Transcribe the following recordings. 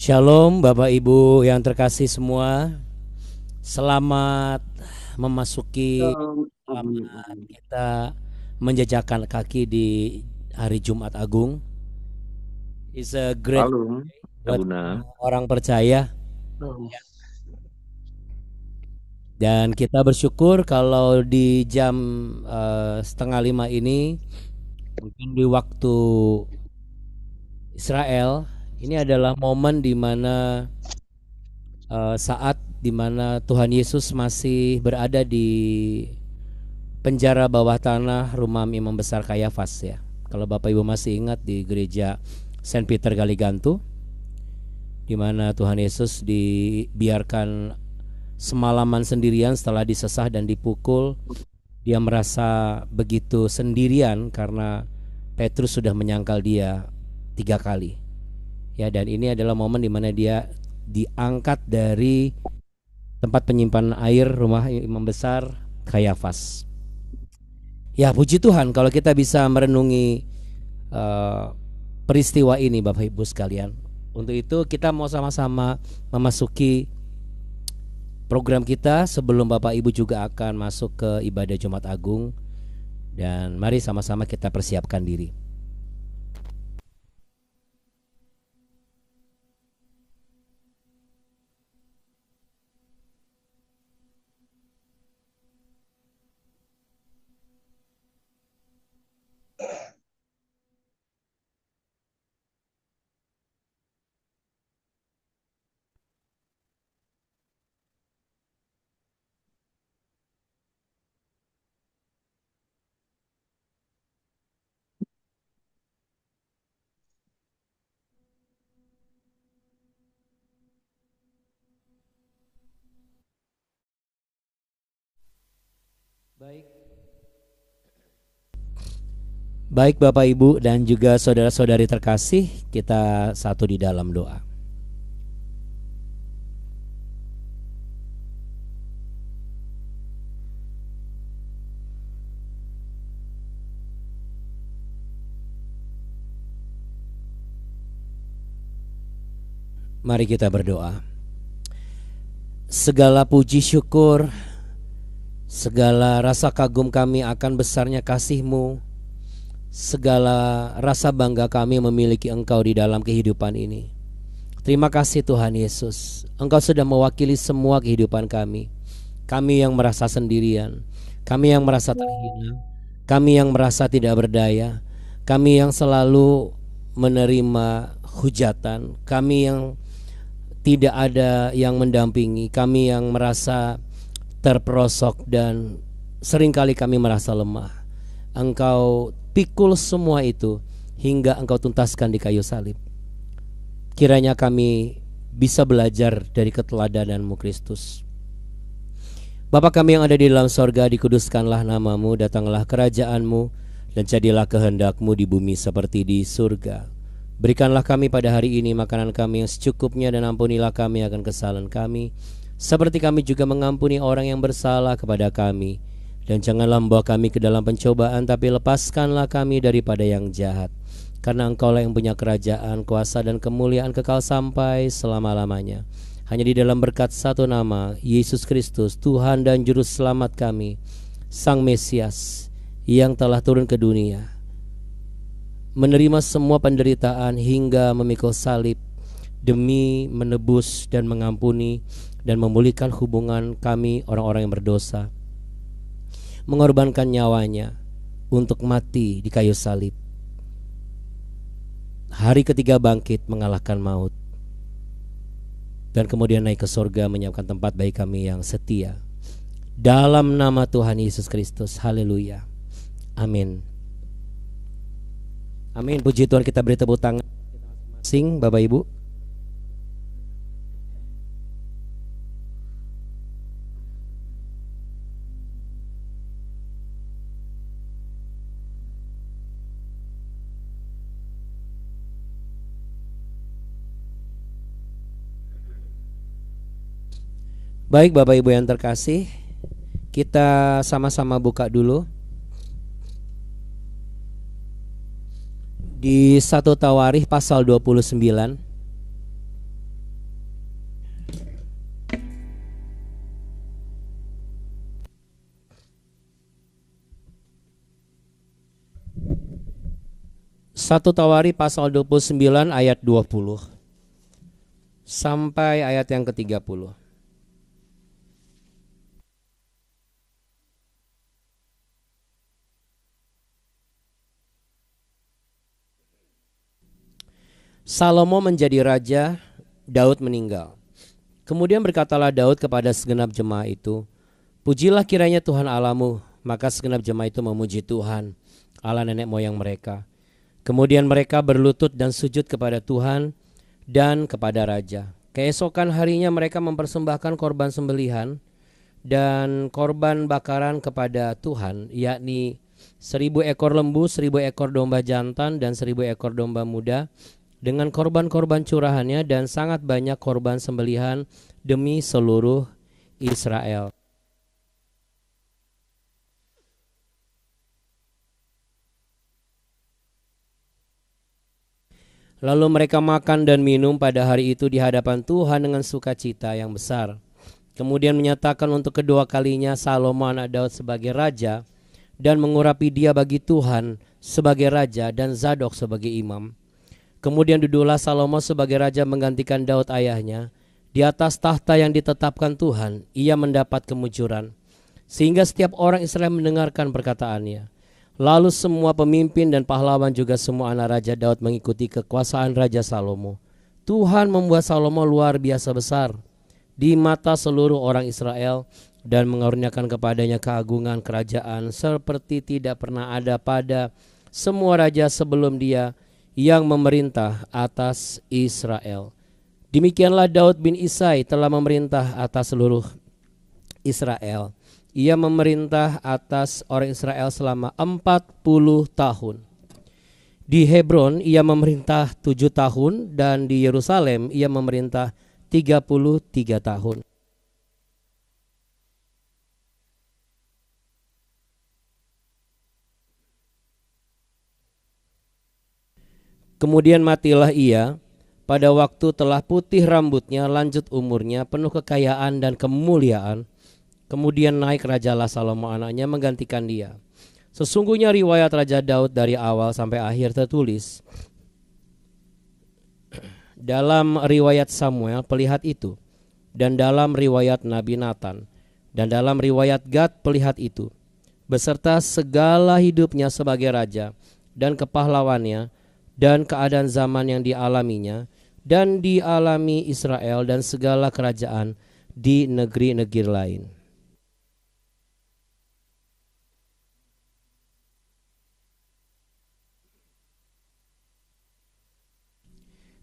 Shalom Bapak Ibu yang terkasih semua. Selamat memasuki Shalom. selamat kita menjejakkan kaki di hari Jumat Agung. It's a great Shalom, buat Abuna. orang percaya, dan kita bersyukur kalau di jam 4:30 ini, mungkin di waktu Israel, ini adalah momen di mana saat di mana Tuhan Yesus masih berada di penjara bawah tanah rumah Imam Besar Kayafas ya. Kalau Bapak Ibu masih ingat di gereja Saint Peter Galigantu, di mana Tuhan Yesus dibiarkan semalaman sendirian setelah disesah dan dipukul. Dia merasa begitu sendirian karena Petrus sudah menyangkal dia 3 kali. Ya, dan ini adalah momen di mana dia diangkat dari tempat penyimpanan air rumah Imam Besar Kayafas. Ya, puji Tuhan kalau kita bisa merenungi peristiwa ini Bapak Ibu sekalian. Untuk itu kita mau sama-sama memasuki program kita sebelum Bapak Ibu juga akan masuk ke ibadah Jumat Agung. Dan mari sama-sama kita persiapkan diri. Baik Bapak Ibu dan juga saudara-saudari terkasih, kita satu di dalam doa. Mari kita berdoa. Segala puji syukur, segala rasa kagum kami akan besarnya kasih-Mu, segala rasa bangga kami memiliki Engkau di dalam kehidupan ini. Terima kasih Tuhan Yesus, Engkau sudah mewakili semua kehidupan kami. Kami yang merasa sendirian, kami yang merasa terhina, kami yang merasa tidak berdaya, kami yang selalu menerima hujatan, kami yang tidak ada yang mendampingi, kami yang merasa terperosok dan seringkali kami merasa lemah. Engkau pikul semua itu hingga Engkau tuntaskan di kayu salib. Kiranya kami bisa belajar dari keteladanan-Mu Kristus. Bapa kami yang ada di dalam sorga, dikuduskanlah nama-Mu, datanglah kerajaan-Mu, dan jadilah kehendak-Mu di bumi seperti di surga. Berikanlah kami pada hari ini makanan kami yang secukupnya, dan ampunilah kami akan kesalahan kami, seperti kami juga mengampuni orang yang bersalah kepada kami. Dan janganlah membawa kami ke dalam pencobaan, tapi lepaskanlah kami daripada yang jahat. Karena Engkaulah yang punya kerajaan, kuasa, dan kemuliaan kekal sampai selama-lamanya. Hanya di dalam berkat satu nama, Yesus Kristus, Tuhan dan Juru Selamat kami, Sang Mesias, yang telah turun ke dunia, menerima semua penderitaan hingga memikul salib demi menebus dan mengampuni dan memulihkan hubungan kami orang-orang yang berdosa, mengorbankan nyawanya untuk mati di kayu salib. Hari ketiga bangkit mengalahkan maut, dan kemudian naik ke surga menyiapkan tempat bagi kami yang setia. Dalam nama Tuhan Yesus Kristus, haleluya, amin. Amin, puji Tuhan. Kita beri tepuk tangan masing-masing Bapak Ibu. Baik Bapak Ibu yang terkasih, kita sama-sama buka dulu di 1 Tawarikh pasal 29. 1 Tawari pasal 29 ayat 20 sampai ayat yang ke-30. Salomo menjadi raja, Daud meninggal. Kemudian berkatalah Daud kepada segenap jemaah itu, "Pujilah kiranya Tuhan Allahmu." Maka segenap jemaah itu memuji Tuhan, Allah nenek moyang mereka. Kemudian mereka berlutut dan sujud kepada Tuhan dan kepada raja. Keesokan harinya mereka mempersembahkan korban sembelihan dan korban bakaran kepada Tuhan, yakni 1.000 ekor lembu, 1.000 ekor domba jantan, dan 1.000 ekor domba muda, dengan korban-korban curahannya dan sangat banyak korban sembelihan demi seluruh Israel. Lalu mereka makan dan minum pada hari itu di hadapan Tuhan dengan sukacita yang besar. Kemudian menyatakan untuk kedua kalinya Salomo anak Daud sebagai raja, dan mengurapi dia bagi Tuhan sebagai raja dan Zadok sebagai imam. Kemudian duduklah Salomo sebagai raja menggantikan Daud ayahnya. Di atas tahta yang ditetapkan Tuhan, ia mendapat kemujuran, sehingga setiap orang Israel mendengarkan perkataannya. Lalu semua pemimpin dan pahlawan juga semua anak Raja Daud mengikuti kekuasaan Raja Salomo. Tuhan membuat Salomo luar biasa besar di mata seluruh orang Israel dan mengaruniakan kepadanya keagungan kerajaan seperti tidak pernah ada pada semua raja sebelum dia yang memerintah atas Israel. Demikianlah Daud bin Isai telah memerintah atas seluruh Israel. Ia memerintah atas orang Israel selama 40 tahun. Di Hebron ia memerintah 7 tahun dan di Yerusalem ia memerintah 33 tahun. Kemudian matilah ia pada waktu telah putih rambutnya, lanjut umurnya, penuh kekayaan dan kemuliaan. Kemudian naik rajalah Salomo anaknya menggantikan dia. Sesungguhnya riwayat Raja Daud dari awal sampai akhir tertulis dalam riwayat Samuel pelihat itu, dan dalam riwayat Nabi Nathan, dan dalam riwayat Gad pelihat itu, beserta segala hidupnya sebagai raja dan kepahlawannya dan keadaan zaman yang dialaminya dan dialami Israel dan segala kerajaan di negeri-negeri lain.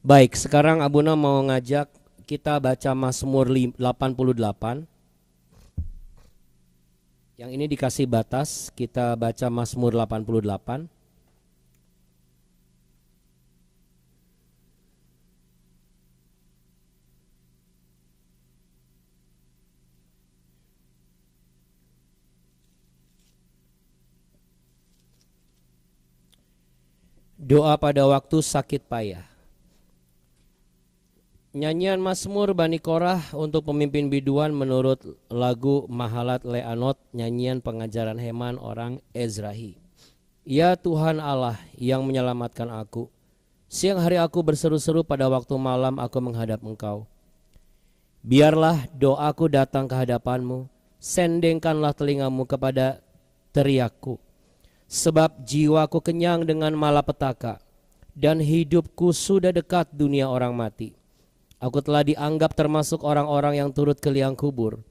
Baik, sekarang Abuna mau ngajak kita baca Mazmur 88. Yang ini dikasih batas, kita baca Mazmur 88. Doa pada waktu sakit payah. Nyanyian Mazmur Bani Korah untuk pemimpin biduan menurut lagu Mahalat Leanot, nyanyian pengajaran Heman orang Ezrahi. Ya Tuhan Allah yang menyelamatkan aku, siang hari aku berseru-seru, pada waktu malam aku menghadap Engkau. Biarlah doaku datang ke hadapan-Mu, sendengkanlah telingamu kepada teriakku. Sebab jiwaku kenyang dengan malapetaka, dan hidupku sudah dekat dunia orang mati. Aku telah dianggap termasuk orang-orang yang turut ke liang kubur.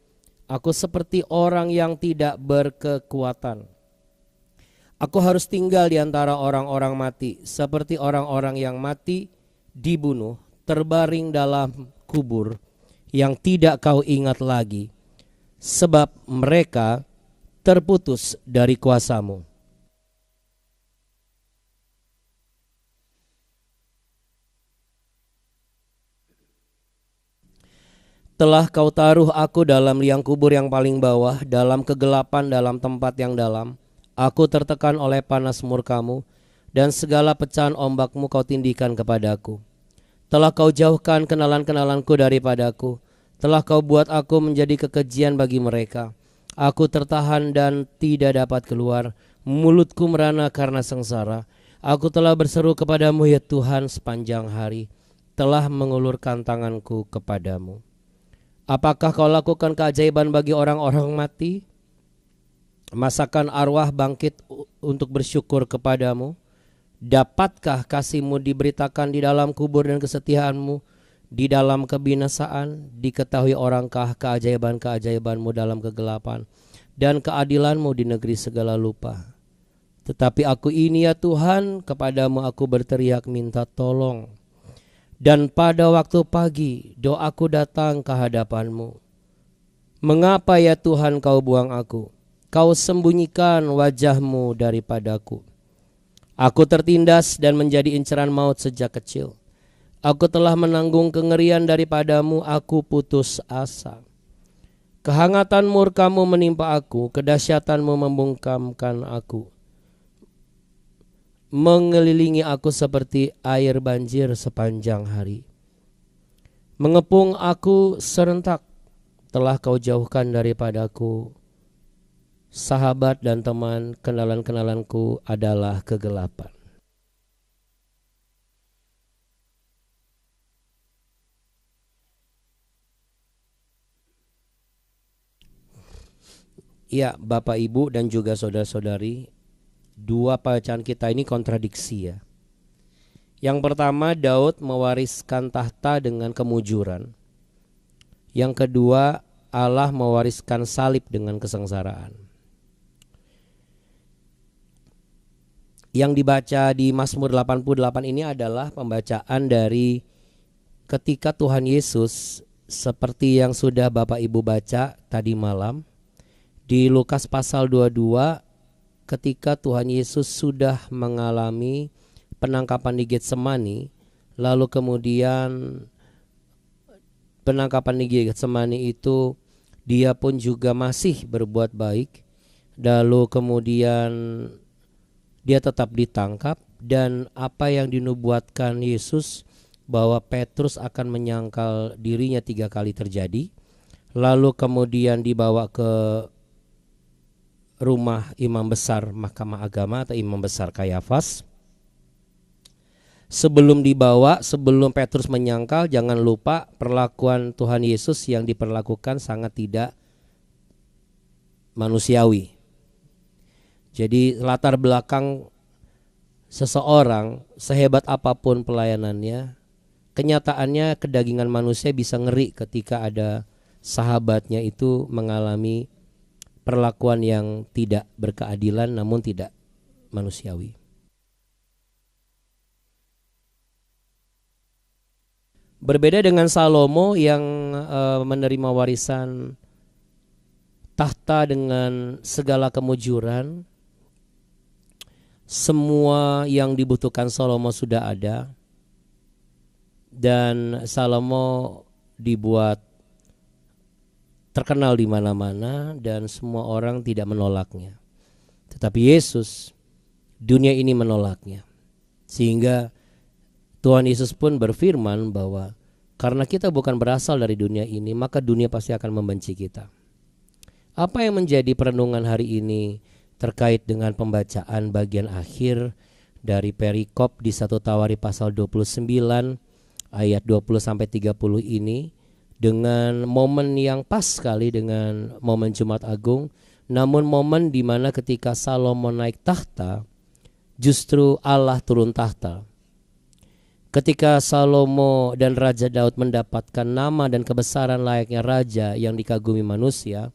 Aku seperti orang yang tidak berkekuatan. Aku harus tinggal di antara orang-orang mati, seperti orang-orang yang mati dibunuh, terbaring dalam kubur yang tidak kau ingat lagi, sebab mereka terputus dari kuasa-Mu. Telah kau taruh aku dalam liang kubur yang paling bawah, dalam kegelapan, dalam tempat yang dalam. Aku tertekan oleh panas murka-Mu, dan segala pecahan ombak-Mu kau tindihkan kepadaku. Telah kau jauhkan kenalan-kenalanku daripadaku. Telah kau buat aku menjadi kekejian bagi mereka. Aku tertahan dan tidak dapat keluar. Mulutku merana karena sengsara. Aku telah berseru kepadamu ya Tuhan sepanjang hari, telah mengulurkan tanganku kepadamu. Apakah kau lakukan keajaiban bagi orang-orang mati? Masakan arwah bangkit untuk bersyukur kepadamu? Dapatkah kasihmu diberitakan di dalam kubur dan kesetiaanmu di dalam kebinasaan? Diketahui orangkah keajaiban-keajaibanmu dalam kegelapan dan keadilanmu di negeri segala lupa? Tetapi aku ini ya Tuhan, kepadamu aku berteriak minta tolong. Dan pada waktu pagi doaku datang ke hadapanmu. Mengapa ya Tuhan kau buang aku? Kau sembunyikan wajahmu daripadaku. Aku tertindas dan menjadi inceran maut sejak kecil. Aku telah menanggung kengerian daripadamu, aku putus asa. Kehangatan murkamu menimpa aku, kedahsyatanmu membungkamkan aku. Mengelilingi aku seperti air banjir sepanjang hari. Mengepung aku serentak, telah kau jauhkan daripadaku. Sahabat dan teman, kenalan-kenalanku adalah kegelapan. Ya, Bapak Ibu dan juga saudara-saudari, dua bacaan kita ini kontradiksi ya. Yang pertama, Daud mewariskan tahta dengan kemujuran. Yang kedua, Allah mewariskan salib dengan kesengsaraan. Yang dibaca di Mazmur 88 ini adalah pembacaan dari ketika Tuhan Yesus, seperti yang sudah Bapak Ibu baca tadi malam di Lukas pasal 22, ketika Tuhan Yesus sudah mengalami penangkapan di Getsemani, lalu kemudian penangkapan di Getsemani itu dia pun juga masih berbuat baik, lalu kemudian dia tetap ditangkap, dan apa yang dinubuatkan Yesus bahwa Petrus akan menyangkal dirinya 3 kali terjadi. Lalu kemudian dibawa ke rumah imam besar Mahkamah Agama atau imam besar Kayafas. Sebelum dibawa, sebelum Petrus menyangkal, jangan lupa perlakuan Tuhan Yesus yang diperlakukan sangat tidak manusiawi. Jadi latar belakang seseorang, sehebat apapun pelayanannya, kenyataannya kedagingan manusia bisa ngeri ketika ada sahabatnya itu mengalami perlakuan yang tidak berkeadilan namun tidak manusiawi. Berbeda dengan Salomo yang menerima warisan tahta dengan segala kemujuran. Semua yang dibutuhkan Salomo sudah ada, dan Salomo dibuat terkenal di mana-mana dan semua orang tidak menolaknya. Tetapi Yesus, dunia ini menolaknya. Sehingga Tuhan Yesus pun berfirman bahwa karena kita bukan berasal dari dunia ini, maka dunia pasti akan membenci kita. Apa yang menjadi perenungan hari ini terkait dengan pembacaan bagian akhir dari perikop di 1 Tawari pasal 29 ayat 20-30 ini, dengan momen yang pas sekali dengan momen Jumat Agung, namun momen di mana ketika Salomo naik tahta, justru Allah turun tahta. Ketika Salomo dan Raja Daud mendapatkan nama dan kebesaran layaknya raja yang dikagumi manusia,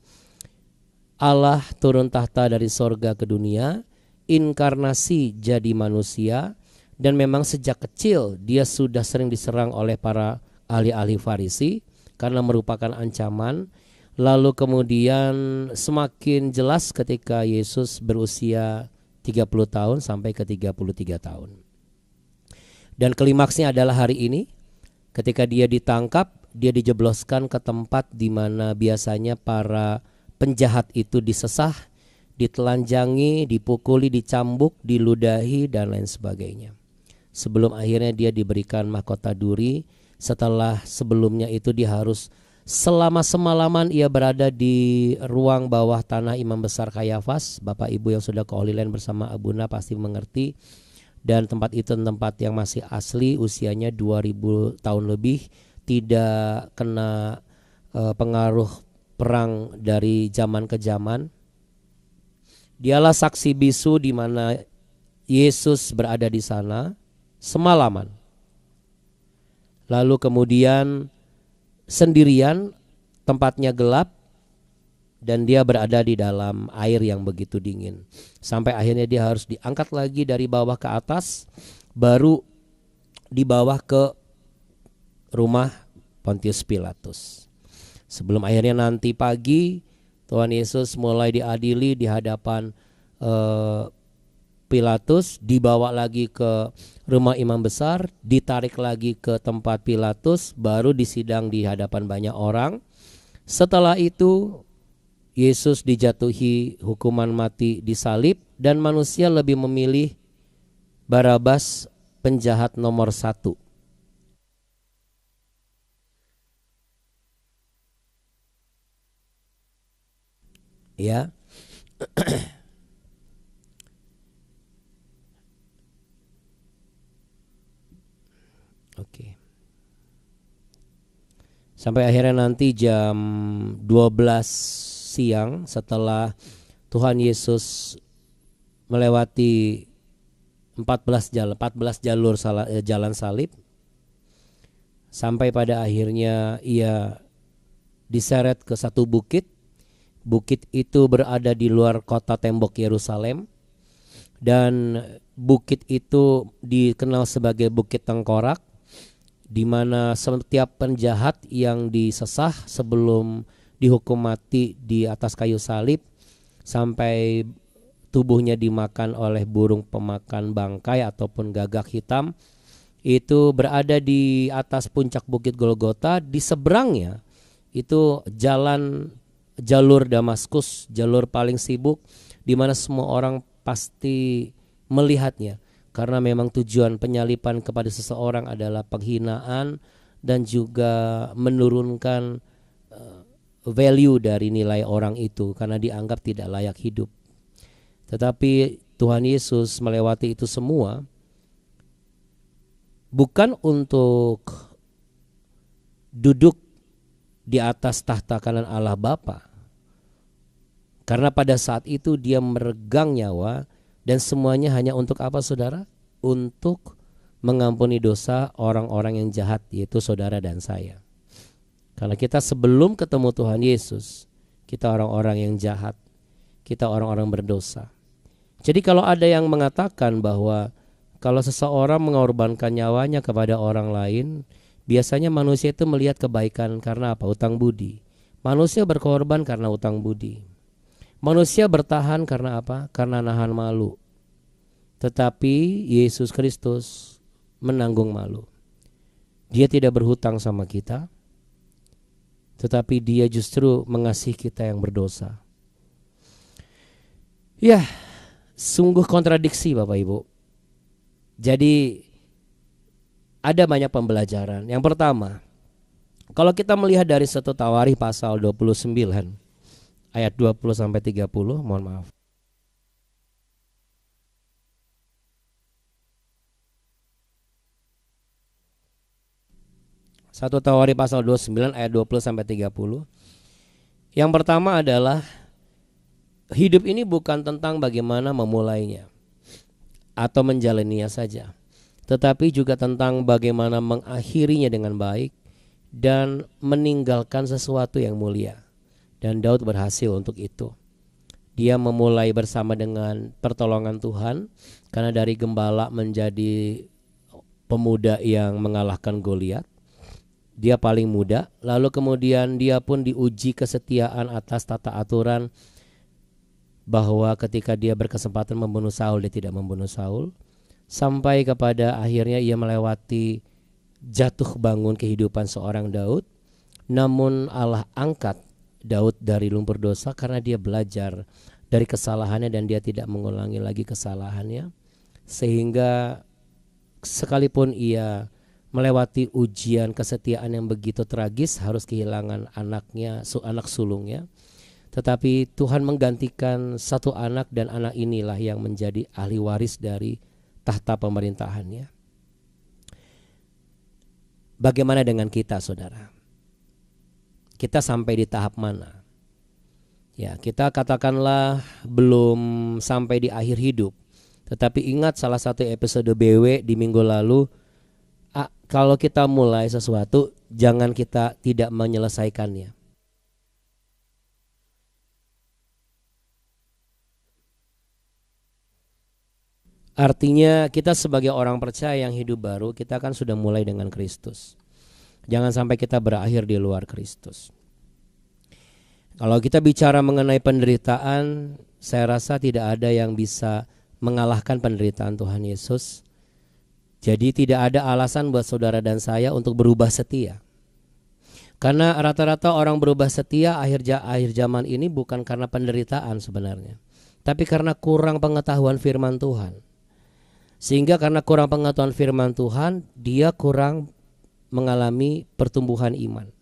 Allah turun tahta dari sorga ke dunia, inkarnasi jadi manusia, dan memang sejak kecil dia sudah sering diserang oleh para ahli-ahli Farisi karena merupakan ancaman. Lalu kemudian semakin jelas ketika Yesus berusia 30 tahun sampai ke 33 tahun. Dan klimaksnya adalah hari ini ketika dia ditangkap, dia dijebloskan ke tempat di mana biasanya para penjahat itu disesah, ditelanjangi, dipukuli, dicambuk, diludahi, dan lain sebagainya. Sebelum akhirnya dia diberikan mahkota duri, setelah sebelumnya itu dia harus selama semalaman ia berada di ruang bawah tanah imam besar Kayafas. Bapak Ibu yang sudah ke Holy Land bersama Abuna pasti mengerti. dan tempat itu tempat yang masih asli, usianya 2000 tahun lebih, tidak kena pengaruh perang dari zaman ke zaman. Dialah saksi bisu di mana Yesus berada di sana semalaman. Lalu kemudian sendirian, tempatnya gelap, dan dia berada di dalam air yang begitu dingin. Sampai akhirnya dia harus diangkat lagi dari bawah ke atas, baru dibawa ke rumah Pontius Pilatus. Sebelum akhirnya nanti pagi Tuhan Yesus mulai diadili di hadapan Pilatus, dibawa lagi ke rumah imam besar, ditarik lagi ke tempat Pilatus, baru disidang di hadapan banyak orang. Setelah itu Yesus dijatuhi hukuman mati disalib, dan manusia lebih memilih Barabas, penjahat nomor 1. Ya. Oke. Sampai akhirnya nanti jam 12 siang setelah Tuhan Yesus melewati 14 jalur jalan salib, sampai pada akhirnya ia diseret ke satu bukit. Bukit itu berada di luar kota tembok Yerusalem, dan bukit itu dikenal sebagai Bukit Tengkorak, di mana setiap penjahat yang disesah sebelum dihukum mati di atas kayu salib sampai tubuhnya dimakan oleh burung pemakan bangkai ataupun gagak hitam, itu berada di atas puncak Bukit Golgota. Di seberangnya itu jalur Damaskus, jalur paling sibuk, di mana semua orang pasti melihatnya. Karena memang tujuan penyalipan kepada seseorang adalah penghinaan dan juga menurunkan value dari nilai orang itu karena dianggap tidak layak hidup. Tetapi Tuhan Yesus melewati itu semua bukan untuk duduk di atas tahta kanan Allah Bapa. Karena pada saat itu dia meregang nyawa. Dan semuanya hanya untuk apa, saudara? Untuk mengampuni dosa orang-orang yang jahat, yaitu saudara dan saya. Karena kita sebelum ketemu Tuhan Yesus, kita orang-orang yang jahat, kita orang-orang berdosa. Jadi kalau ada yang mengatakan bahwa kalau seseorang mengorbankan nyawanya kepada orang lain, biasanya manusia itu melihat kebaikan karena apa? Utang budi. Manusia berkorban karena utang budi. Manusia bertahan karena apa? Karena nahan malu. Tetapi Yesus Kristus menanggung malu. Dia tidak berhutang sama kita, tetapi dia justru mengasihi kita yang berdosa. Ya, sungguh kontradiksi Bapak Ibu. Jadi ada banyak pembelajaran. Yang pertama, kalau kita melihat dari 1 Tawarikh pasal 29 ayat 20 sampai 30, mohon maaf. Satu Tawarikh pasal 29 ayat 20 sampai 30. Yang pertama adalah hidup ini bukan tentang bagaimana memulainya atau menjalaninya saja, tetapi juga tentang bagaimana mengakhirinya dengan baik dan meninggalkan sesuatu yang mulia. Dan Daud berhasil untuk itu. Dia memulai bersama dengan pertolongan Tuhan, karena dari gembala menjadi pemuda yang mengalahkan Goliat. Dia paling muda. Lalu kemudian dia pun diuji kesetiaan atas tata aturan, bahwa ketika dia berkesempatan membunuh Saul, dia tidak membunuh Saul. Sampai kepada akhirnya ia melewati jatuh bangun kehidupan seorang Daud. Namun Allah angkat Daud dari lumpur dosa karena dia belajar dari kesalahannya dan dia tidak mengulangi lagi kesalahannya. Sehingga sekalipun ia melewati ujian kesetiaan yang begitu tragis, harus kehilangan anaknya, anak sulungnya, tetapi Tuhan menggantikan satu anak, dan anak inilah yang menjadi ahli waris dari tahta pemerintahannya. Bagaimana dengan kita, saudara? Kita sampai di tahap mana? Ya, kita katakanlah belum sampai di akhir hidup. Tetapi ingat salah satu episode BW di minggu lalu, kalau kita mulai sesuatu, jangan kita tidak menyelesaikannya. Artinya kita sebagai orang percaya yang hidup baru, kita kan sudah mulai dengan Kristus. Jangan sampai kita berakhir di luar Kristus. Kalau kita bicara mengenai penderitaan, saya rasa tidak ada yang bisa mengalahkan penderitaan Tuhan Yesus. Jadi tidak ada alasan buat saudara dan saya untuk berubah setia. Karena rata-rata orang berubah setia akhir zaman ini bukan karena penderitaan sebenarnya, tapi karena kurang pengetahuan firman Tuhan. Sehingga karena kurang pengetahuan firman Tuhan, dia kurang mengalami pertumbuhan iman.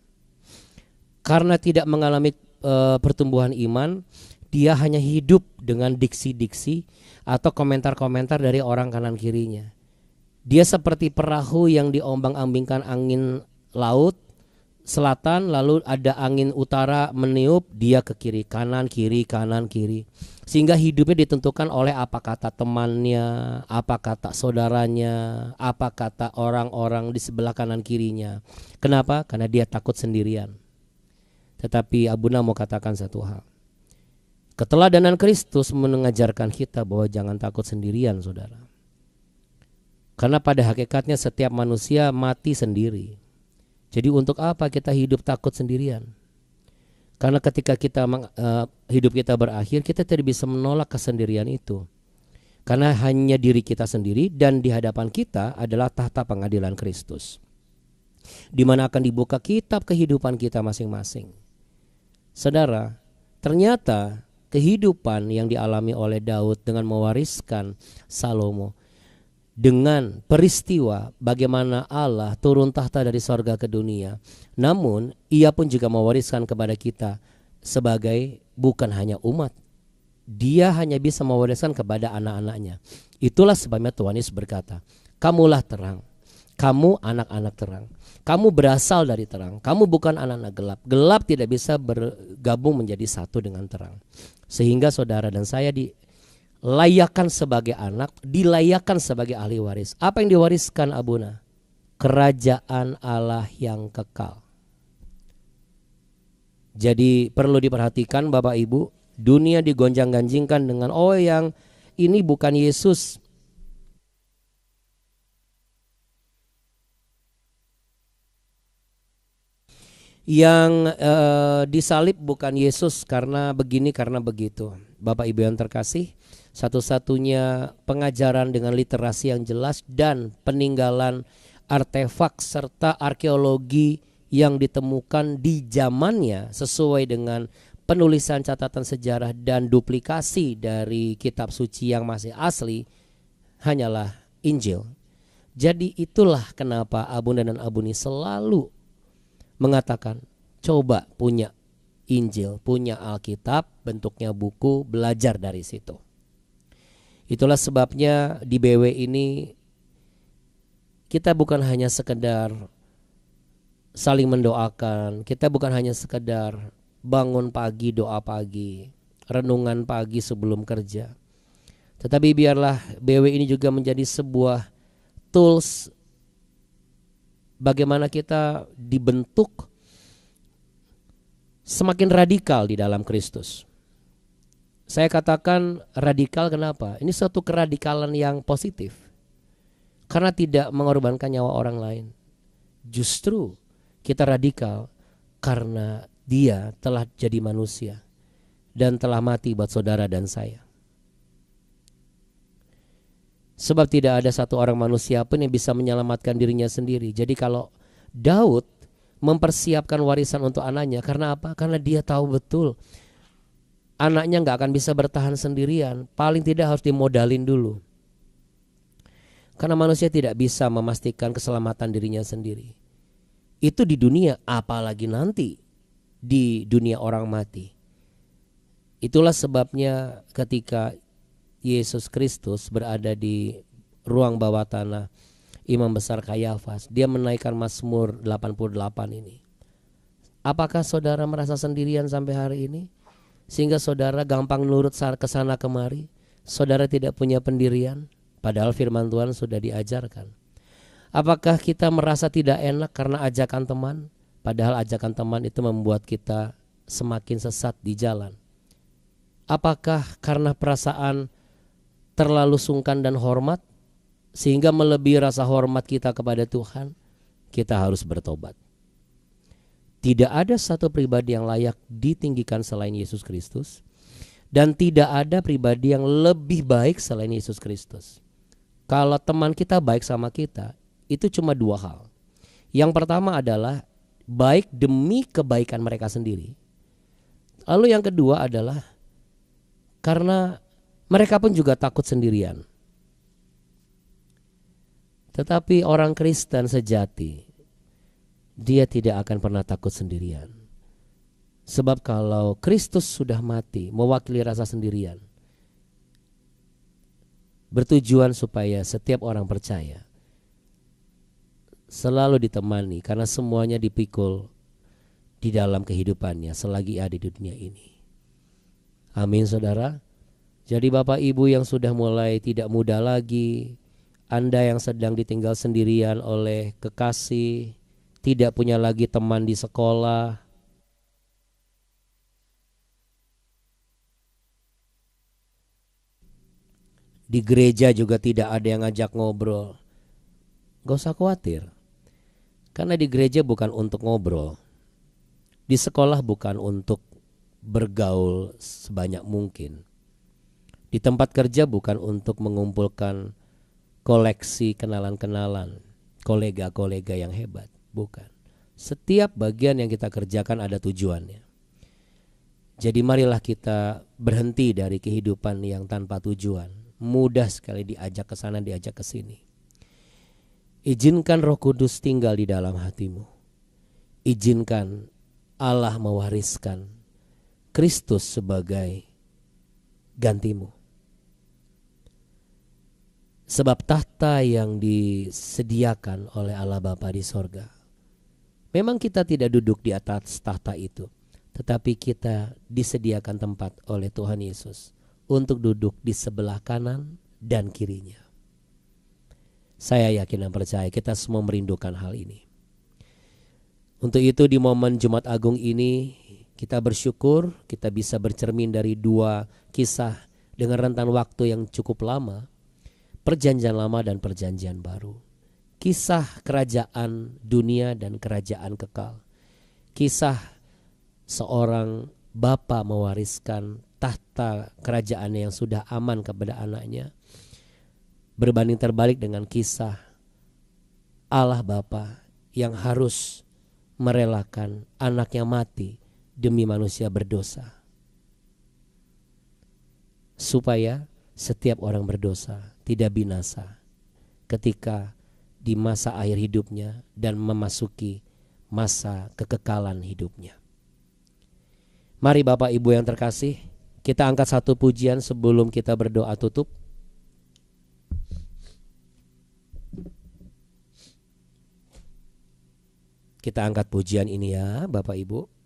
Karena tidak mengalami pertumbuhan iman, dia hanya hidup dengan diksi-diksi atau komentar-komentar dari orang kanan kirinya. Dia seperti perahu yang diombang-ambingkan angin laut selatan, lalu ada angin utara meniup, dia ke kiri kanan kiri. Sehingga hidupnya ditentukan oleh apa kata temannya, apa kata saudaranya, apa kata orang-orang di sebelah kanan kirinya. Kenapa? Karena dia takut sendirian. Tetapi Abuna mau katakan satu hal. Keteladanan Kristus mengajarkan kita bahwa jangan takut sendirian, saudara. Karena pada hakikatnya setiap manusia mati sendiri. Jadi untuk apa kita hidup takut sendirian? Karena ketika hidup kita berakhir, kita tidak bisa menolak kesendirian itu. Karena hanya diri kita sendiri dan di hadapan kita adalah tahta pengadilan Kristus, di mana akan dibuka kitab kehidupan kita masing-masing. Saudara, ternyata kehidupan yang dialami oleh Daud dengan mewariskan Salomo, dengan peristiwa bagaimana Allah turun tahta dari sorga ke dunia, namun ia pun juga mewariskan kepada kita sebagai bukan hanya umat. Dia hanya bisa mewariskan kepada anak-anaknya. Itulah sebabnya Tuhan Yesus berkata, kamulah terang, kamu anak-anak terang, kamu berasal dari terang, kamu bukan anak-anak gelap. Gelap tidak bisa bergabung menjadi satu dengan terang. Sehingga saudara dan saya dilayakkan sebagai anak, dilayakkan sebagai ahli waris. Apa yang diwariskan Abuna? Kerajaan Allah yang kekal. Jadi perlu diperhatikan Bapak Ibu, dunia digonjang-ganjingkan dengan yang ini bukan Yesus. Yang disalib bukan Yesus karena begini karena begitu. Bapak Ibu yang terkasih, satu-satunya pengajaran dengan literasi yang jelas dan peninggalan artefak serta arkeologi yang ditemukan di zamannya sesuai dengan penulisan catatan sejarah dan duplikasi dari kitab suci yang masih asli hanyalah Injil. Jadi itulah kenapa Abuna dan Abuni selalu mengatakan coba punya Injil, punya Alkitab, bentuknya buku, belajar dari situ. Itulah sebabnya di BW ini kita bukan hanya sekedar saling mendoakan, kita bukan hanya sekedar bangun pagi doa pagi, renungan pagi sebelum kerja. Tetapi biarlah BW ini juga menjadi sebuah tools bagaimana kita dibentuk semakin radikal di dalam Kristus. Saya katakan radikal kenapa? Ini suatu keradikalan yang positif. Karena tidak mengorbankan nyawa orang lain. Justru kita radikal karena dia telah jadi manusia dan telah mati buat saudara dan saya. Sebab tidak ada satu orang manusia pun yang bisa menyelamatkan dirinya sendiri. Jadi kalau Daud mempersiapkan warisan untuk anaknya, karena apa? Karena dia tahu betul anaknya gak akan bisa bertahan sendirian. Paling tidak harus dimodalin dulu. Karena manusia tidak bisa memastikan keselamatan dirinya sendiri. Itu di dunia, apalagi nanti di dunia orang mati. Itulah sebabnya ketika Yesus Kristus berada di ruang bawah tanah Imam Besar Kayafas. Dia menaikkan Mazmur 88 ini. Apakah saudara merasa sendirian sampai hari ini? Sehingga saudara gampang nurut ke sana kemari. Saudara tidak punya pendirian. Padahal firman Tuhan sudah diajarkan. Apakah kita merasa tidak enak karena ajakan teman? Padahal ajakan teman itu membuat kita semakin sesat di jalan. Apakah karena perasaan terlalu sungkan dan hormat sehingga melebihi rasa hormat kita kepada Tuhan? Kita harus bertobat. Tidak ada satu pribadi yang layak ditinggikan selain Yesus Kristus, dan tidak ada pribadi yang lebih baik selain Yesus Kristus. Kalau teman kita baik sama kita, itu cuma dua hal. Yang pertama adalah baik demi kebaikan mereka sendiri. Lalu yang kedua adalah karena mereka pun juga takut sendirian. Tetapi orang Kristen sejati, dia tidak akan pernah takut sendirian. Sebab kalau Kristus sudah mati mewakili rasa sendirian, bertujuan supaya setiap orang percaya selalu ditemani, karena semuanya dipikul di dalam kehidupannya selagi ada di dunia ini. Amin saudara. Jadi Bapak Ibu yang sudah mulai tidak muda lagi, Anda yang sedang ditinggal sendirian oleh kekasih, tidak punya lagi teman di sekolah, di gereja juga tidak ada yang ngajak ngobrol. Gak usah khawatir, karena di gereja bukan untuk ngobrol, di sekolah bukan untuk bergaul sebanyak mungkin, di tempat kerja bukan untuk mengumpulkan koleksi kenalan-kenalan, kolega-kolega yang hebat. Bukan. Setiap bagian yang kita kerjakan ada tujuannya. Jadi marilah kita berhenti dari kehidupan yang tanpa tujuan. Mudah sekali diajak ke sana, diajak ke sini. Izinkan Roh Kudus tinggal di dalam hatimu. Izinkan Allah mewariskan Kristus sebagai gantimu. Sebab tahta yang disediakan oleh Allah Bapa di sorga, memang kita tidak duduk di atas tahta itu, tetapi kita disediakan tempat oleh Tuhan Yesus untuk duduk di sebelah kanan dan kirinya. Saya yakin dan percaya kita semua merindukan hal ini. Untuk itu di momen Jumat Agung ini kita bersyukur kita bisa bercermin dari dua kisah dengan rentan waktu yang cukup lama, Perjanjian Lama dan Perjanjian Baru. Kisah kerajaan dunia dan kerajaan kekal. Kisah seorang bapa mewariskan tahta kerajaannya yang sudah aman kepada anaknya, berbanding terbalik dengan kisah Allah Bapa yang harus merelakan anaknya mati demi manusia berdosa, supaya setiap orang berdosa tidak binasa ketika di masa akhir hidupnya dan memasuki masa kekekalan hidupnya. Mari Bapak Ibu yang terkasih, kita angkat satu pujian sebelum kita berdoa tutup. Kita angkat pujian ini ya Bapak Ibu.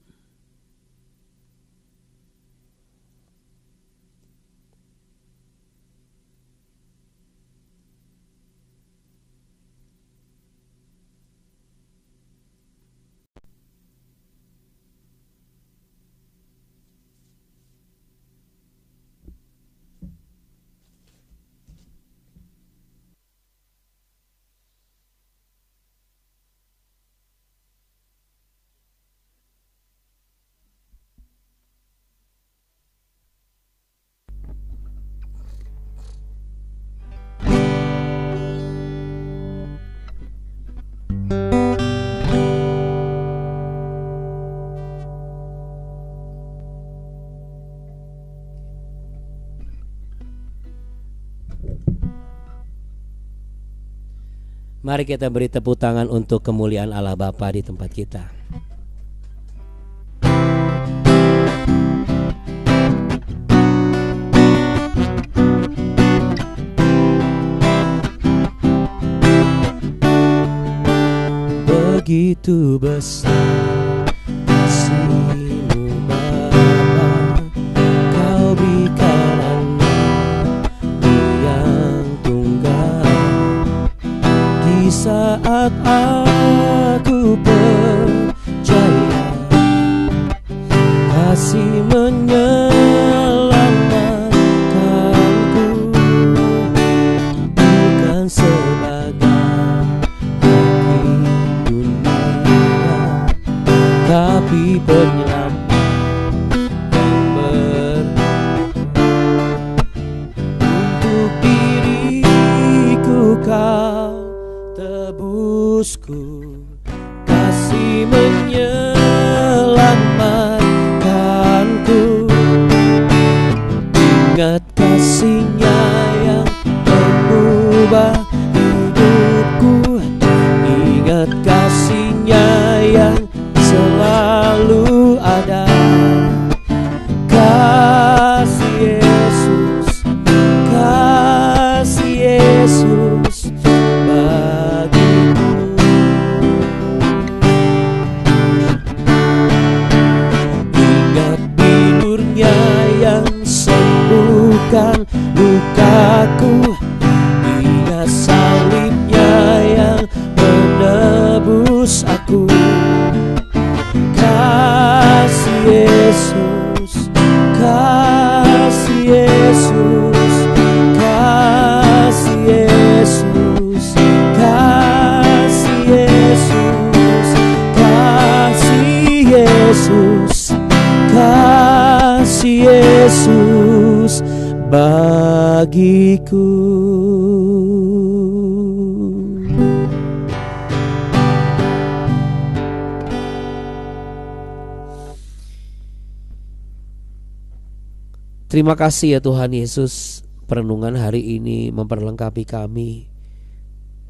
Mari kita beri tepuk tangan untuk kemuliaan Allah Bapa di tempat kita. begitu besar kasih-Mu Bapa, Kau berikan anak-Mu yang tunggal. Di saat aku percaya kasih menyelamatkanku, bukan sebagai dunia, tapi penyelamat yang untuk diriku Kau tebusku, kasih menyelamatkanku. Ingat kasih-Nya yang mengubah hidupku, ingat kasih-Nya yang selalu ada. Kasih Yesus, kasih Yesus bagiku. Ingat bilur-Nya yang sembuhkan lukaku, ingat salib-Nya yang menebus aku. Kasih Yesus, kasih Yesus, kasih Yesus, kasih Yesus, kasih Yesus, kasih Yesus bagiku. Terima kasih ya Tuhan Yesus, perenungan hari ini memperlengkapi kami.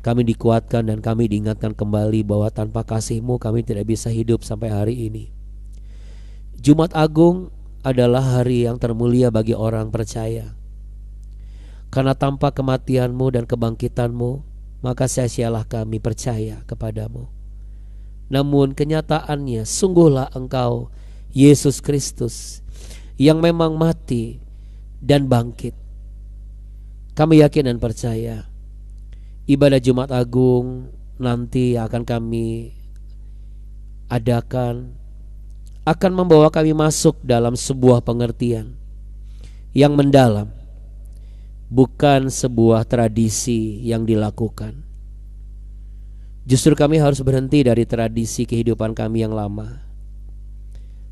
Kami dikuatkan dan kami diingatkan kembali bahwa tanpa kasih-Mu kami tidak bisa hidup sampai hari ini. Jumat Agung adalah hari yang termulia bagi orang percaya. Karena tanpa kematian-Mu dan kebangkitan-Mu, maka sia-sialah kami percaya kepadamu. Namun kenyataannya sungguhlah Engkau Yesus Kristus yang memang mati dan bangkit. Kami yakin dan percaya ibadah Jumat Agung nanti akan kami adakan akan membawa kami masuk dalam sebuah pengertian yang mendalam, bukan sebuah tradisi yang dilakukan. Justru kami harus berhenti dari tradisi kehidupan kami yang lama,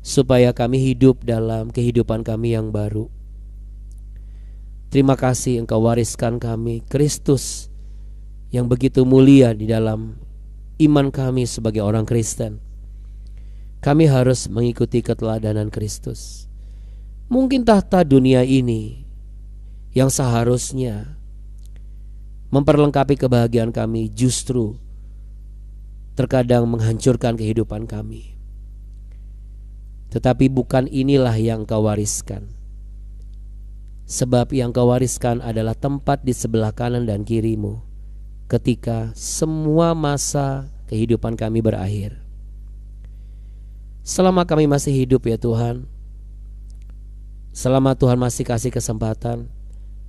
supaya kami hidup dalam kehidupan kami yang baru. Terima kasih Engkau wariskan kami Kristus yang begitu mulia di dalam iman kami sebagai orang Kristen. Kami harus mengikuti keteladanan Kristus. Mungkin tahta dunia ini yang seharusnya memperlengkapi kebahagiaan kami justru terkadang menghancurkan kehidupan kami. Tetapi bukan inilah yang Kau wariskan. Sebab yang Kau wariskan adalah tempat di sebelah kanan dan kiri-Mu ketika semua masa kehidupan kami berakhir. Selama kami masih hidup ya Tuhan, selama Tuhan masih kasih kesempatan,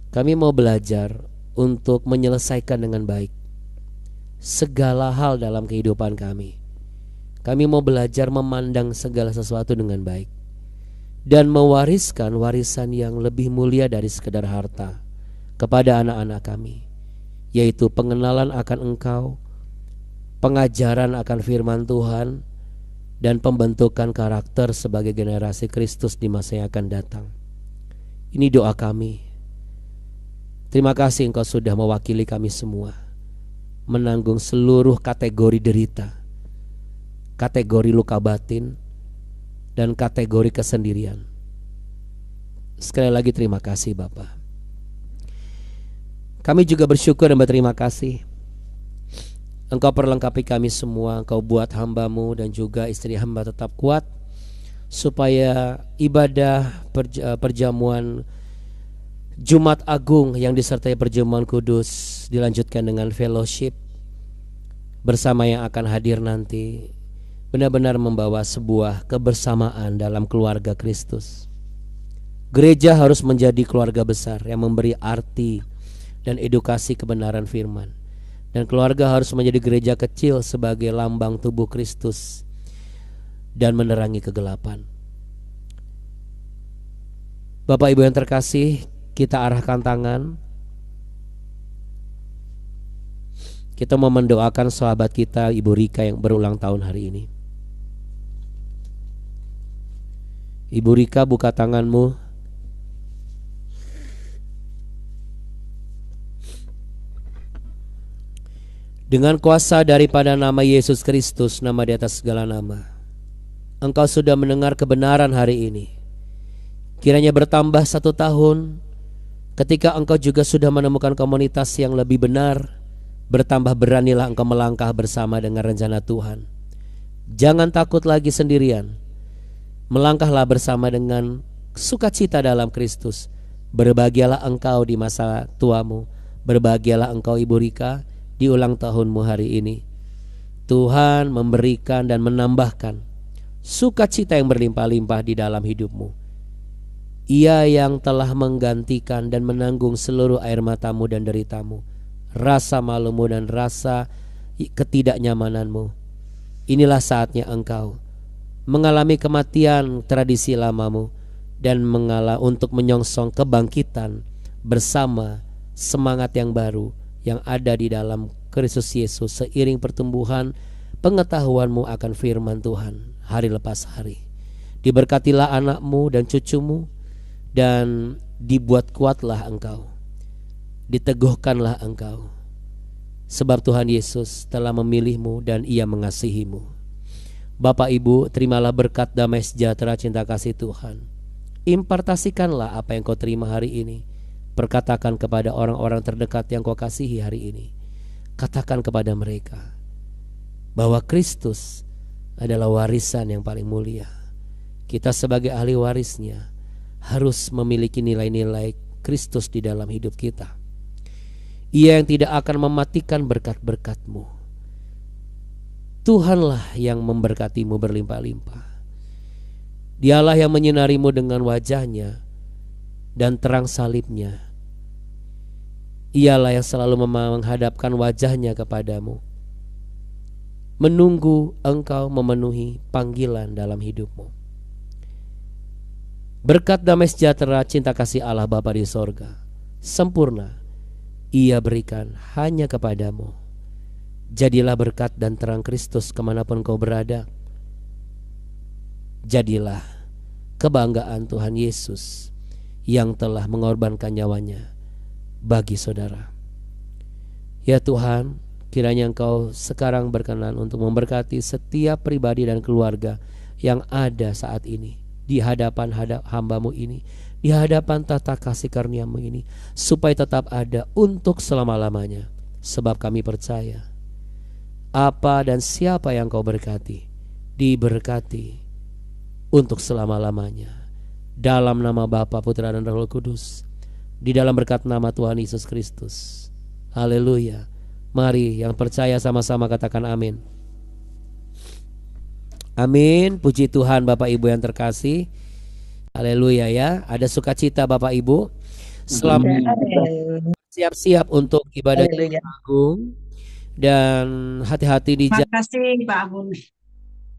kami mau belajar untuk menyelesaikan dengan baik segala hal dalam kehidupan kami. Kami mau belajar memandang segala sesuatu dengan baik dan mewariskan warisan yang lebih mulia dari sekedar harta kepada anak-anak kami, yaitu pengenalan akan Engkau, pengajaran akan firman Tuhan, dan pembentukan karakter sebagai generasi Kristus di masa yang akan datang. Ini doa kami. Terima kasih Engkau sudah mewakili kami semua menanggung seluruh kategori derita, kategori luka batin, dan kategori kesendirian. Sekali lagi terima kasih Bapa. Kami juga bersyukur dan berterima kasih Engkau perlengkapi kami semua. Engkau buat hamba-Mu dan juga istri hamba tetap kuat, supaya ibadah perjamuan Jumat Agung yang disertai perjamuan kudus dilanjutkan dengan fellowship, bersama yang akan hadir nanti benar-benar membawa sebuah kebersamaan dalam keluarga Kristus. Gereja harus menjadi keluarga besar yang memberi arti dan edukasi kebenaran firman. Dan keluarga harus menjadi gereja kecil sebagai lambang tubuh Kristus dan menerangi kegelapan. Bapak Ibu yang terkasih, kita arahkan tangan. Kita mau mendoakan sahabat kita Ibu Rika yang berulang tahun hari ini. Ibu Rika, buka tanganmu. Dengan kuasa daripada nama Yesus Kristus, nama di atas segala nama, Engkau sudah mendengar kebenaran hari ini. Kiranya bertambah 1 tahun, ketika Engkau juga sudah menemukan komunitas yang lebih benar, bertambah beranilah Engkau melangkah bersama dengan rencana Tuhan. Jangan takut lagi sendirian. Melangkahlah bersama dengan sukacita dalam Kristus. Berbahagialah engkau di masa tuamu. Berbahagialah engkau Ibu Rika di ulang tahunmu hari ini. Tuhan memberikan dan menambahkan sukacita yang berlimpah-limpah di dalam hidupmu. Ia yang telah menggantikan dan menanggung seluruh air matamu dan deritamu, rasa malumu dan rasa ketidaknyamananmu. Inilah saatnya engkau mengalami kematian tradisi lamamu dan untuk menyongsong kebangkitan bersama semangat yang baru yang ada di dalam Kristus Yesus, seiring pertumbuhan pengetahuanmu akan firman Tuhan hari lepas hari. Diberkatilah anakmu dan cucumu, dan dibuat kuatlah engkau, diteguhkanlah engkau, sebab Tuhan Yesus telah memilihmu dan Ia mengasihimu. Bapak Ibu, terimalah berkat damai sejahtera cinta kasih Tuhan. Impartasikanlah apa yang kau terima hari ini. Perkatakan kepada orang-orang terdekat yang kau kasihi hari ini. Katakan kepada mereka bahwa Kristus adalah warisan yang paling mulia. Kita sebagai ahli warisnya harus memiliki nilai-nilai Kristus di dalam hidup kita. Ia yang tidak akan mematikan berkat-berkatmu. Tuhanlah yang memberkatimu berlimpah-limpah. Dialah yang menyinarimu dengan wajahnya dan terang salibnya. Ialah yang selalu menghadapkan wajahnya kepadamu, menunggu engkau memenuhi panggilan dalam hidupmu. Berkat damai sejahtera cinta kasih Allah Bapa di sorga sempurna Ia berikan hanya kepadamu. Jadilah berkat dan terang Kristus kemanapun kau berada. Jadilah kebanggaan Tuhan Yesus yang telah mengorbankan nyawanya bagi saudara. Ya Tuhan, kiranya Engkau sekarang berkenan untuk memberkati setiap pribadi dan keluarga yang ada saat ini di hadapan hamba-Mu ini, di hadapan tata kasih karunia-Mu ini, supaya tetap ada untuk selama-lamanya. Sebab kami percaya apa dan siapa yang Kau berkati, diberkati untuk selama-lamanya. Dalam nama Bapa, Putra dan Roh Kudus, di dalam berkat nama Tuhan Yesus Kristus. Haleluya. Mari yang percaya sama-sama katakan amin. Amin. Puji Tuhan Bapak Ibu yang terkasih. Haleluya ya. Ada sukacita Bapak Ibu. Selamat siap-siap untuk ibadah Jumat Agung. Dan hati-hati di jalan. Terima kasih Pak Agung.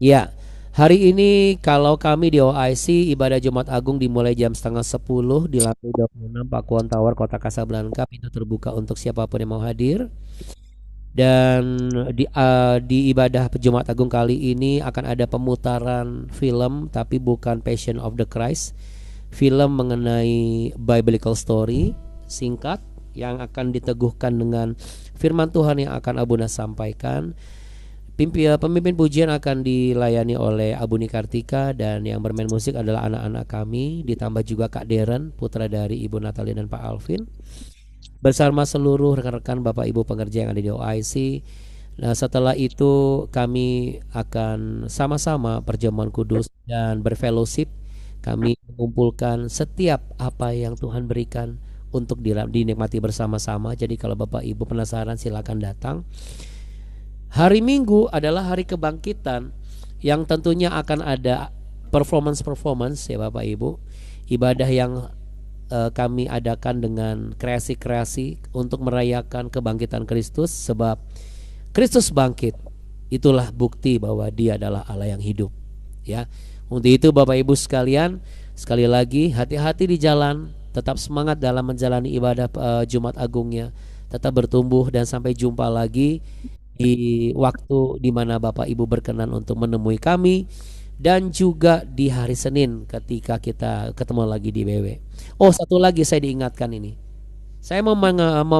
Ya, hari ini kalau kami di OIC ibadah Jumat Agung dimulai jam 9:30 di lantai 26 Pakuan Tower Kota Kasablanka. Pintu terbuka untuk siapapun yang mau hadir. Dan di ibadah Jumat Agung kali ini akan ada pemutaran film, tapi bukan Passion of the Christ. Film mengenai biblical story singkat yang akan diteguhkan dengan firman Tuhan yang akan Abuna sampaikan. Pemimpin pujian akan dilayani oleh Abuni Kartika, dan yang bermain musik adalah anak-anak kami, ditambah juga Kak Deren, putra dari Ibu Natalie dan Pak Alvin, bersama seluruh rekan-rekan Bapak Ibu pengerja yang ada di OIC. Nah, setelah itu kami akan sama-sama perjamuan kudus dan berfellowship. Kami mengumpulkan setiap apa yang Tuhan berikan untuk dinikmati bersama-sama. Jadi kalau Bapak Ibu penasaran silakan datang. Hari Minggu adalah hari kebangkitan yang tentunya akan ada performance ya Bapak Ibu. Ibadah yang kami adakan dengan kreasi-kreasi untuk merayakan kebangkitan Kristus, sebab Kristus bangkit. Itulah bukti bahwa Dia adalah Allah yang hidup. Ya. Untuk itu Bapak Ibu sekalian, sekali lagi hati-hati di jalan, tetap semangat dalam menjalani ibadah Jumat Agungnya, tetap bertumbuh, dan sampai jumpa lagi di waktu di mana Bapak Ibu berkenan untuk menemui kami, dan juga di hari Senin ketika kita ketemu lagi di BW. Oh, satu lagi saya diingatkan ini. Saya mau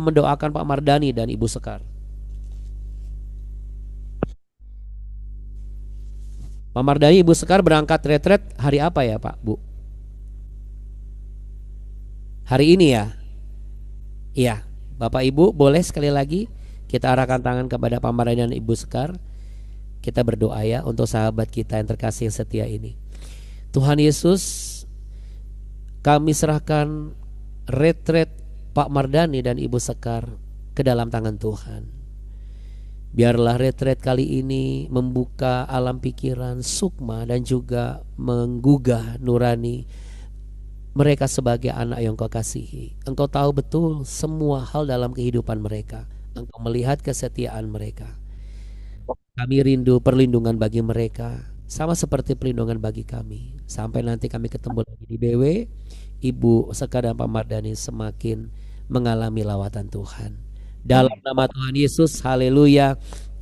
mendoakan Pak Mardani dan Ibu Sekar. Pak Mardani, Ibu Sekar berangkat retret hari apa ya Pak, Bu? Hari ini ya? Iya, Bapak Ibu boleh sekali lagi kita arahkan tangan kepada Pak Mardani dan Ibu Sekar. Kita berdoa ya untuk sahabat kita yang terkasih yang setia ini. Tuhan Yesus, kami serahkan retret Pak Mardani dan Ibu Sekar ke dalam tangan Tuhan. Biarlah retret kali ini membuka alam pikiran sukma dan juga menggugah nurani mereka sebagai anak yang Kau kasihi. Engkau tahu betul semua hal dalam kehidupan mereka. Engkau melihat kesetiaan mereka. Kami rindu perlindungan bagi mereka, sama seperti perlindungan bagi kami. Sampai nanti kami ketemu lagi di BW, Ibu Sekar dan Pak Mardani semakin mengalami lawatan Tuhan. Dalam nama Tuhan Yesus, haleluya,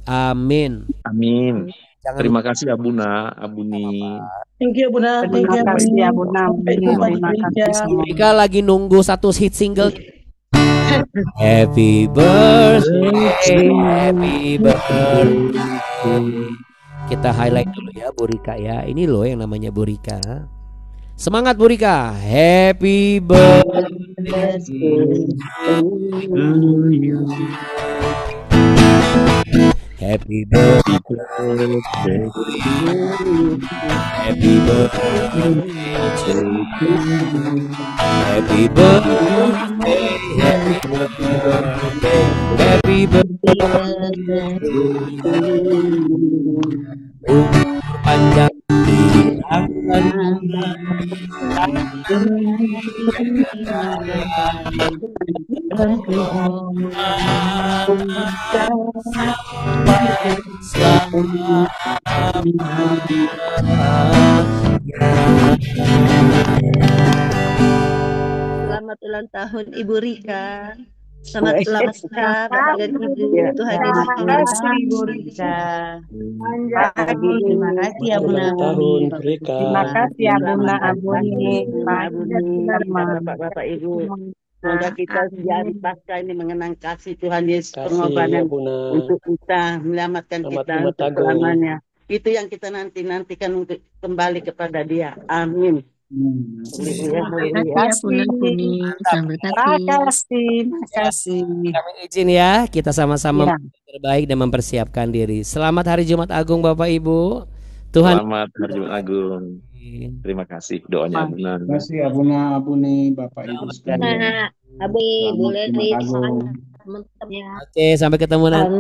amin. Amin. Terima kasih Abuna, Abuni. Thank you Abuna, Terima kasih Abuna. Terima kasih semua. Mereka lagi nunggu satu hit single. Happy birthday, happy birthday. Kita highlight dulu ya Bu Rika ya. Ini loh yang namanya Bu Rika. Semangat Bu Rika. Happy birthday to you. Happy birthday to you. Happy birthday to you. Happy birthday, happy birthday, happy birthday to you. Umur panjang di tangan, Selamat ulang tahun Ibu Rika. Selamat ulang tahun Bapak dan Ibu. Tuhan Yesus kasih Ibu Rika. Terima kasih Abuna Abuni. Terima kasih Abuna Abuni. Bapak Ibu. Semoga kita sejari pasca ini mengenang kasih Tuhan Yesus, pengorbanan untuk kita, menyelamatkan kita untuk selamanya. Itu yang kita nantikan untuk kembali kepada Dia. Amin. Terima kasih. Kami izin ya, kita sama-sama terbaik dan mempersiapkan diri. Selamat Hari Jumat Agung Bapak Ibu. Tuhan. Selamat Hari Jumat Agung. Terima kasih doanya Abuna. Terima kasih Abuna Abuni Bapak Ibu sekalian. Abi, boleh Oke, sampai ketemu nanti.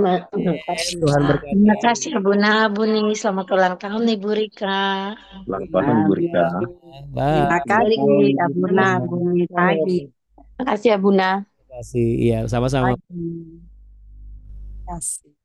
Tuhan berkati. Terima kasih Abuna Abuni. Selamat ulang tahun Ibu Rika. Selamat tahun Ibu Rika. Terima kasih Abuna Abuni pagi. Terima kasih Abuna. Terima kasih. Iya, sama-sama. Terima kasih.